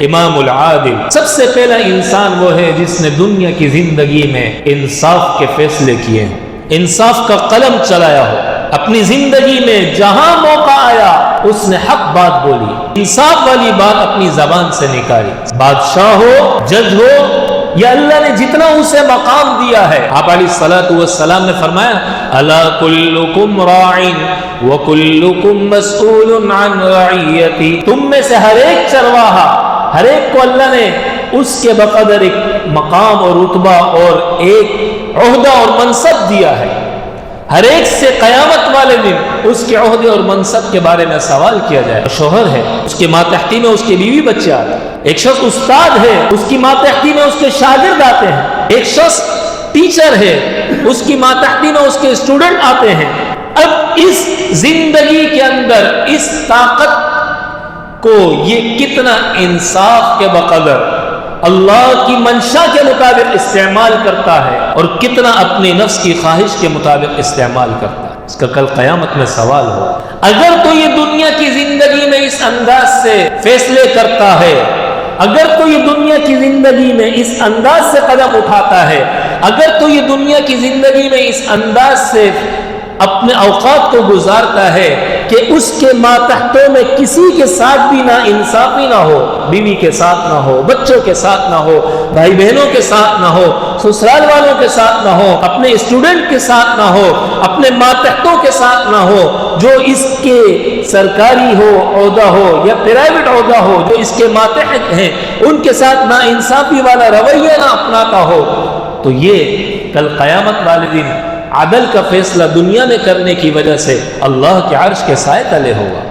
امام العادل، سب سے پہلا انسان وہ ہے جس نے دنیا کی زندگی میں انصاف کے فیصلے کیے ہیں، انصاف کا قلم چلایا ہو، اپنی زندگی میں جہاں موقع آیا اس نے حق بات بولی، انصاف والی بات اپنی زبان سے نکالی، بادشاہ ہو، جج ہو، یا اللہ نے جتنا اسے مقام دیا ہے۔ آپ علیہ الصلوۃ والسلام نے فرمایا الا کلکم راع وکلکم مسئول عن رعیتی، تم میں سے ہر ایک چرواہا، ہر ایک کو اللہ نے اس کے بقدر ایک مقام اور رتبہ اور ایک عہدہ اور منصب دیا ہے، ہر ایک سے قیامت والے دن اس کے عہدے اور منصب کے بارے میں سوال کیا جائے۔ شوہر ہے، اس کے ماتحتی میں اس کے بیوی بچے آتے ہیں، ایک شخص استاد ہے، اس کی ماتحتی میں اس کے شاگرد آتے ہیں، ایک شخص ٹیچر ہے، اس کی ماتحتی میں اس کے اسٹوڈنٹ آتے ہیں۔ اب اس زندگی کے اندر اس طاقت کو یہ کتنا انصاف کے بقدر اللہ کی منشا کے مطابق استعمال کرتا ہے اور کتنا اپنی نفس کی خواہش کے مطابق استعمال کرتا ہے، اس کا کل قیامت میں سوال ہو۔ اگر تو یہ دنیا کی زندگی میں اس انداز سے فیصلے کرتا ہے، اگر تو یہ دنیا کی زندگی میں اس انداز سے قدم اٹھاتا ہے، اگر تو یہ دنیا کی زندگی میں اس انداز سے اپنے اوقات کو گزارتا ہے کہ اس کے ماتحتوں میں کسی کے ساتھ بھی نہ انصافی نہ ہو، بیوی کے ساتھ نہ ہو، بچوں کے ساتھ نہ ہو، بھائی بہنوں کے ساتھ نہ ہو، سسرال والوں کے ساتھ نہ ہو، اپنے اسٹوڈنٹ کے ساتھ نہ ہو، اپنے ماتحتوں کے ساتھ نہ ہو، جو اس کے سرکاری ہو عہدہ ہو یا پرائیویٹ عہدہ ہو، جو اس کے ماتحت ہیں ان کے ساتھ نا انصافی والا رویہ نہ اپناتا ہو، تو یہ کل قیامت والے دن عدل کا فیصلہ دنیا میں کرنے کی وجہ سے اللہ کے عرش کے سائے تلے ہوگا۔